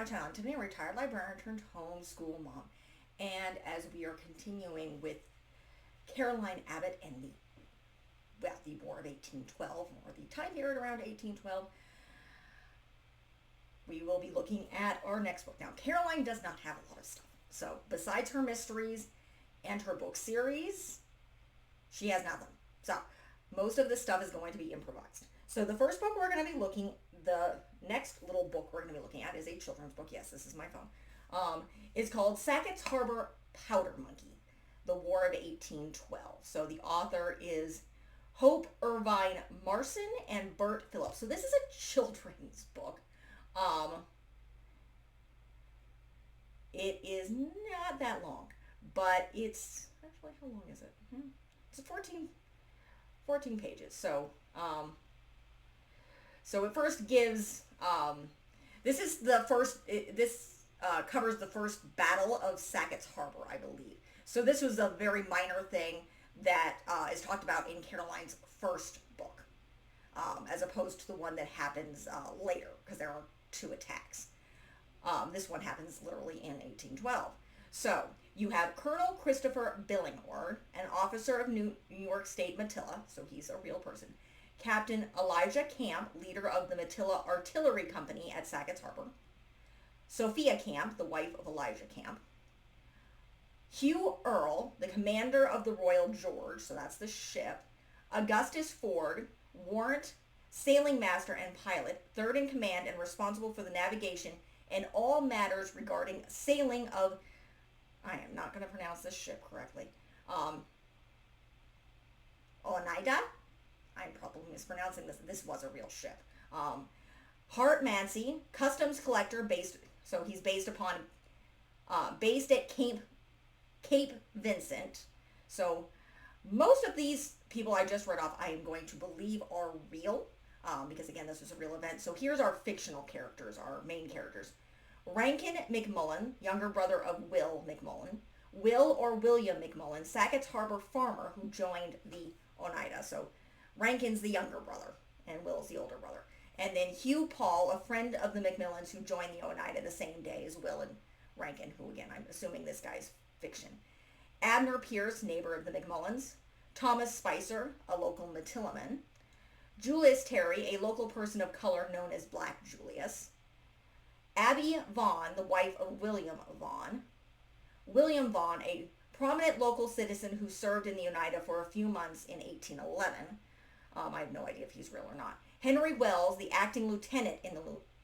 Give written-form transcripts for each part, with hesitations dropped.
my child. I'm Tiffany, a retired librarian turned homeschool mom. And as we are continuing with Caroline Abbott and the War of 1812, or the time period around 1812, we will be looking at our next book. Now, Caroline does not have a lot of stuff. So, besides her mysteries and her book series, she has nothing. So, most of this stuff is going to be improvised. So, the first book we're going to be the next little book we're going to be looking at is a children's book. Yes, this is my phone. It's called Sackett's Harbor Powder Monkey, The War of 1812. So, the author is Hope Irvine Marson and Bert Phillips. So, this is a children's book. It is not that long, but it's actually, how long is it? It's 14 pages. So, so it first gives, this is the first, this covers the first battle of Sackett's Harbor, I believe. So this was a very minor thing that is talked about in Caroline's first book, as opposed to the one that happens later, because there are 2 attacks. This one happens literally in 1812. So you have Colonel Christopher Billingore, an officer of New York State Militia, so he's a real person. Captain Elijah Camp, leader of the Militia Artillery Company at Sackett's Harbor. Sophia Camp, the wife of Elijah Camp. Hugh Earl, the commander of the Royal George, so that's the ship. Augustus Ford, warrant sailing master and pilot, third in command and responsible for the navigation and all matters regarding sailing of, I am not going to pronounce this ship correctly, Oneida? I'm probably mispronouncing this. This was a real ship. Hart Mancy, customs collector he's based at Cape Vincent. So most of these people I just read off, I am going to believe are real. Because again, this was a real event. So here's our fictional characters, our main characters. Rankin McMullen, younger brother of Will McMullen. Will or William McMullen, Sackett's Harbor farmer who joined the Oneida. So Rankin's the younger brother and Will's the older brother. And then Hugh Paul, a friend of the McMillans who joined the Oneida the same day as Will and Rankin, who again, I'm assuming this guy's fiction. Abner Pierce, neighbor of the McMullans. Thomas Spicer, a local Matilliman. Julius Terry, a local person of color known as Black Julius. Abby Vaughn, the wife of William Vaughn. William Vaughn, a prominent local citizen who served in the Oneida for a few months in 1811. I have no idea if he's real or not. Henry Wells, the acting lieutenant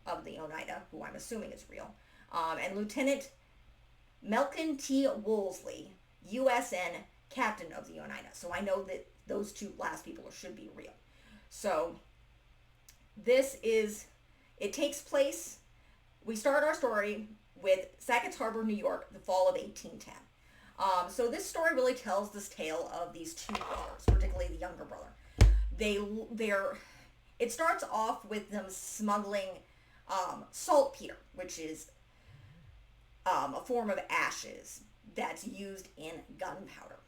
of the Oneida, who I'm assuming is real. And Lieutenant Melkin T. Woolsey, USN captain of the Oneida. So I know that those 2 last people should be real. So it takes place, we start our story with Sackett's Harbor, New York, the fall of 1810. So this story really tells this tale of these 2 brothers, particularly the younger brother. It starts off with them smuggling saltpeter, which is a form of ashes that's used in gunpowder.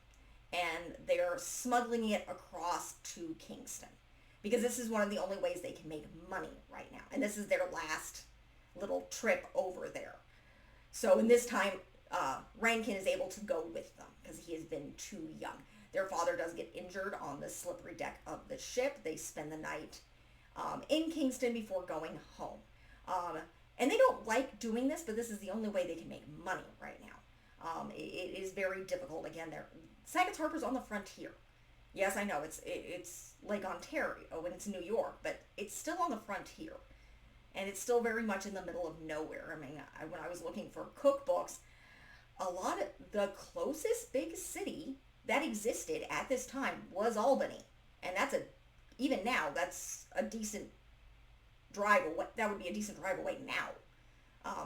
And they're smuggling it across to Kingston, because this is one of the only ways they can make money right now. And this is their last little trip over there. So in this time, Rankin is able to go with them because he has been too young. Their father does get injured on the slippery deck of the ship. They spend the night in Kingston before going home. And they don't like doing this, but this is the only way they can make money right now. It is very difficult. Again, Sackett's Harbor's on the frontier. Yes, I know, it's Lake Ontario and it's New York, but it's still on the frontier. And it's still very much in the middle of nowhere. I mean, when I was looking for cookbooks, a lot of the closest big city that existed at this time was Albany. And even now, that's a decent drive away. That would be a decent drive away now.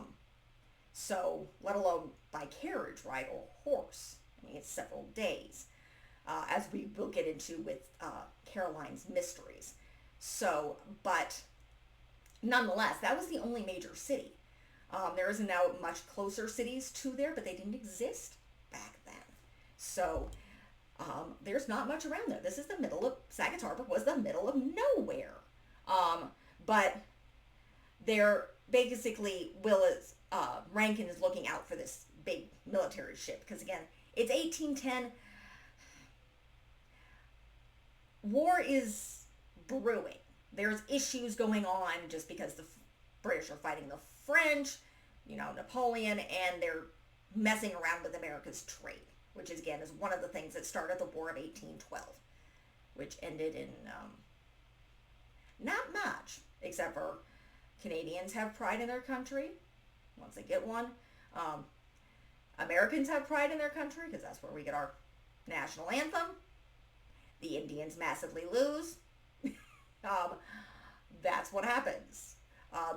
So, let alone by carriage, right, or horse. I mean, it's several days. As we will get into with Caroline's mysteries. So, but nonetheless, that was the only major city. There is now much closer cities to there, but they didn't exist back then. So, there's not much around there. This is the middle of, Sackett's Harbor was the middle of nowhere. But basically Will is Rankin is looking out for this big military ship because again it's 1810. War is brewing. There's issues going on just because the British are fighting the French, Napoleon, and they're messing around with America's trade, which is, again, is one of the things that started the War of 1812, which ended in not much, except for Canadians have pride in their country once they get one. Americans have pride in their country because that's where we get our national anthem. The Indians massively lose. That's what happens.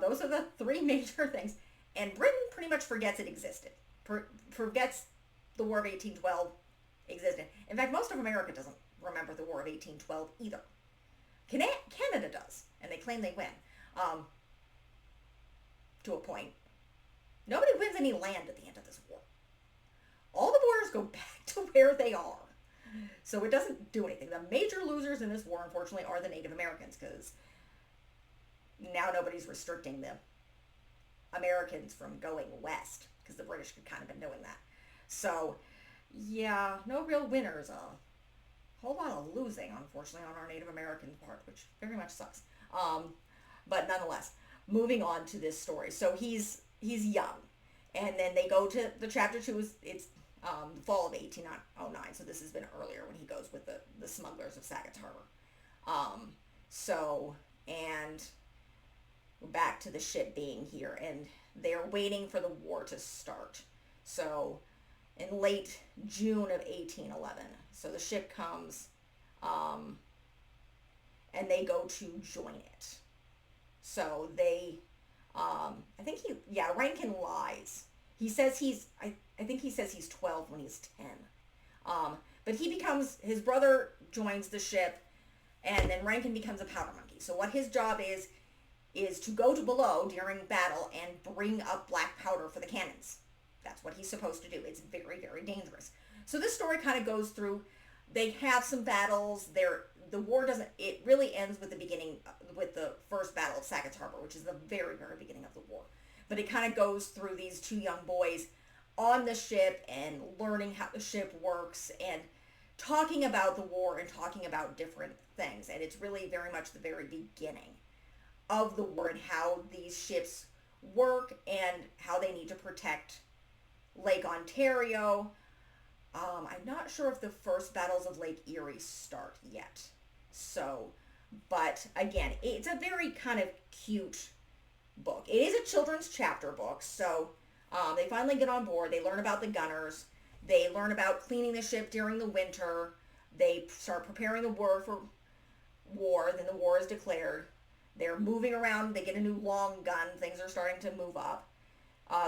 Those are the three major things. And Britain pretty much forgets it existed. Forgets the War of 1812 existed. In fact, most of America doesn't remember the War of 1812 either. Canada does, and they claim they win. To a point. Nobody wins any land at the end of this war. All the borders go back to where they are. So it doesn't do anything. The major losers in this war, unfortunately, are the Native Americans, because now nobody's restricting the Americans from going west, because the British had kind of been doing that. So, yeah, no real winners. A whole lot of losing, unfortunately, on our Native American part, which very much sucks. But nonetheless, moving on to this story. So he's young, and then they go to the chapter 2. It's the fall of 1809, so this has been earlier when he goes with the smugglers of Saga's Harbor. And we're back to the ship being here, and they're waiting for the war to start. So in late June of 1811, so the ship comes, and they go to join it. So they, Rankin lies. He says I think he says he's 12 when he's 10. But his brother joins the ship, and then Rankin becomes a powder monkey. So what his job is to go to below during battle and bring up black powder for the cannons. That's what he's supposed to do. It's very, very dangerous. So this story kind of goes through, they have some battles. The war it really ends with with the first battle of Saga's Harbor, which is the very, very beginning of the war. But it kind of goes through these two young boys on the ship and learning how the ship works and talking about the war and talking about different things. And it's really very much the very beginning of the war and how these ships work and how they need to protect Lake Ontario. I'm not sure if the first battles of Lake Erie start yet. So, but again, it's a very kind of cute book. It is a children's chapter book, so they finally get on board. They learn about the gunners. They learn about cleaning the ship during the winter. They start preparing the war for war. Then the war is declared. They're moving around. They get a new long gun. Things are starting to move up.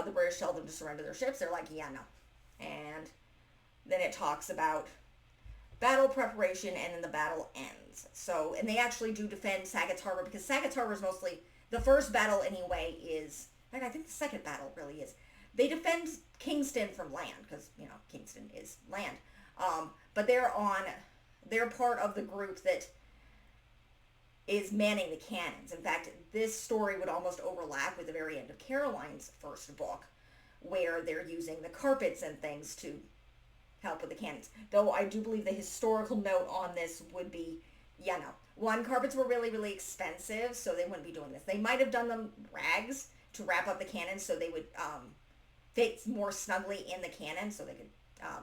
The British tell them to surrender their ships. They're like, yeah, no. And then it talks about battle preparation, and then the battle ends. So, and they actually do defend Saga's Harbor, because Saga's Harbor is mostly, the first battle anyway is, in fact, I think the second battle really is. They defend Kingston from land, because, Kingston is land. But they're part of the group that is manning the cannons. In fact, this story would almost overlap with the very end of Caroline's first book, where they're using the carpets and things to help with the cannons. Though I do believe the historical note on this would be, one, carpets were really, really expensive, so they wouldn't be doing this. They might have done them rags to wrap up the cannons so they would fit more snugly in the cannon, so they could,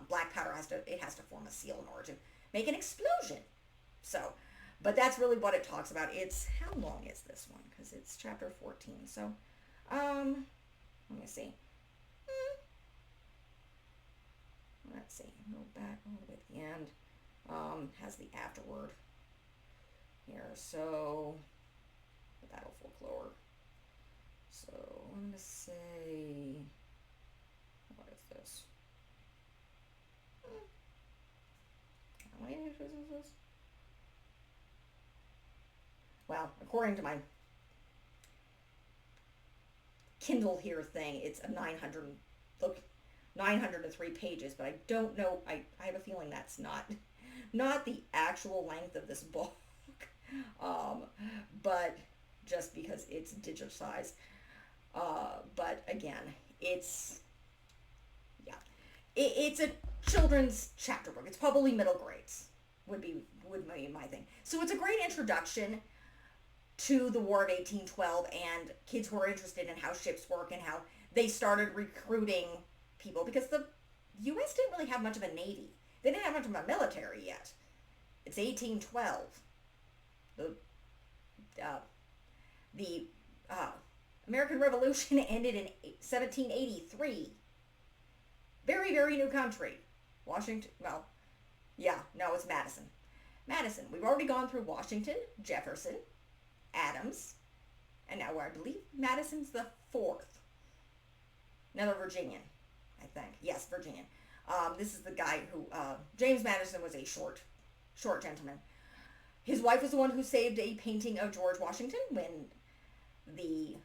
black powder has to form a seal in order to make an explosion. So, but that's really what it talks about. How long is this one? Because it's chapter 14. So, let me see. Let's see. Go back all the way to the end. Has the afterword here. So, the battle folklore. So, I'm going to say, what is this? How many pages is this? Well, according to my Kindle here thing, it's a 903 pages, but I don't know, I have a feeling that's not the actual length of this book, but just because it's digitized. But again, it's, yeah, it's a children's chapter book. It's probably middle grades would be my thing. So it's a great introduction to the War of 1812 and kids who are interested in how ships work and how they started recruiting people, because the U.S. didn't really have much of a navy. They didn't have much of a military yet. It's 1812. The uh, the American Revolution ended in 1783. Very, very new country. Washington, well, yeah, no, it's Madison. Madison. We've already gone through Washington, Jefferson, Adams, and now I believe Madison's the fourth. Another Virginian, I think. Yes, Virginian. This is the guy who, James Madison was a short gentleman. His wife was the one who saved a painting of George Washington when the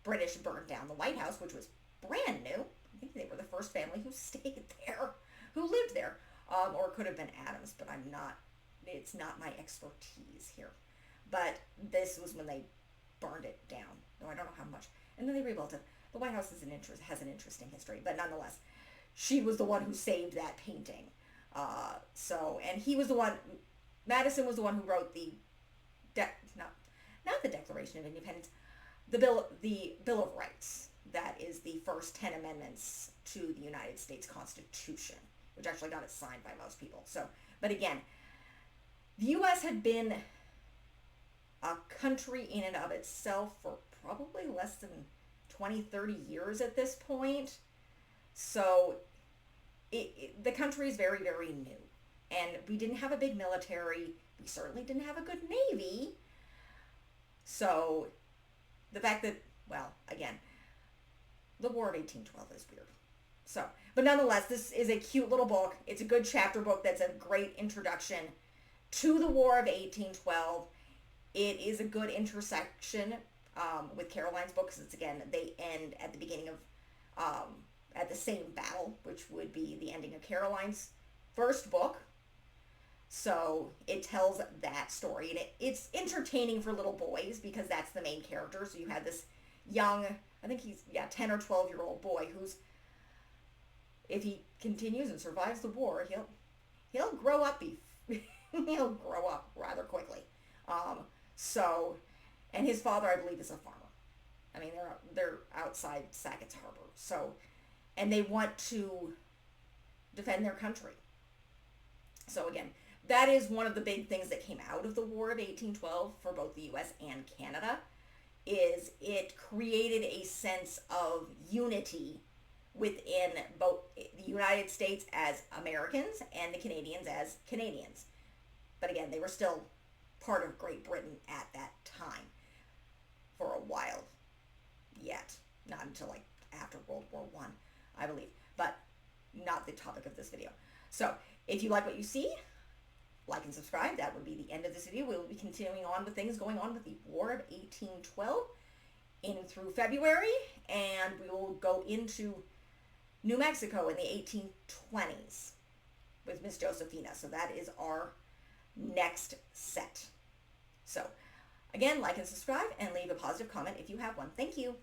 British burned down the White House, which was brand new. I think they were the first family who stayed there, who lived there. Or it could have been Adams, but it's not my expertise here. But this was when they burned it down. No, I don't know how much. And then they rebuilt it. The White House has an interesting history, but nonetheless, she was the one who saved that painting. And he was the one, Madison was the one who wrote not the Declaration of Independence, the Bill of Rights. That is the first 10 amendments to the United States Constitution, which actually got it signed by most people. So, but again, the U.S. had been a country in and of itself for probably less than 20, 30 years at this point. So the country is very, very new. And we didn't have a big military. We certainly didn't have a good navy. So the fact that, well, again, the War of 1812 is weird. So, but nonetheless, this is a cute little book. It's a good chapter book that's a great introduction to the War of 1812. It is a good intersection with Caroline's book, because it's, again, they end at the beginning of, at the same battle, which would be the ending of Caroline's first book. So it tells that story, and it's entertaining for little boys because that's the main character. So you have this young, I think he's 10 or 12-year-old boy who's, if he continues and survives the war, he'll grow up. He'll grow up rather quickly. And his father, I believe, is a farmer. I mean, they're outside Sackett's Harbor. So, and they want to defend their country. So again, that is one of the big things that came out of the War of 1812 for both the U.S. and Canada, is it created a sense of unity within both the United States as Americans and the Canadians as Canadians. But again, they were still part of Great Britain at that time for a while yet. Not until like after World War I believe. But not the topic of this video. So if you like what you see, like and subscribe. That would be the end of this video. We will be continuing on with things going on with the War of 1812 in through February, and we will go into New Mexico in the 1820s with Miss Josephina. So that is our next set. So again, like and subscribe and leave a positive comment if you have one. Thank you.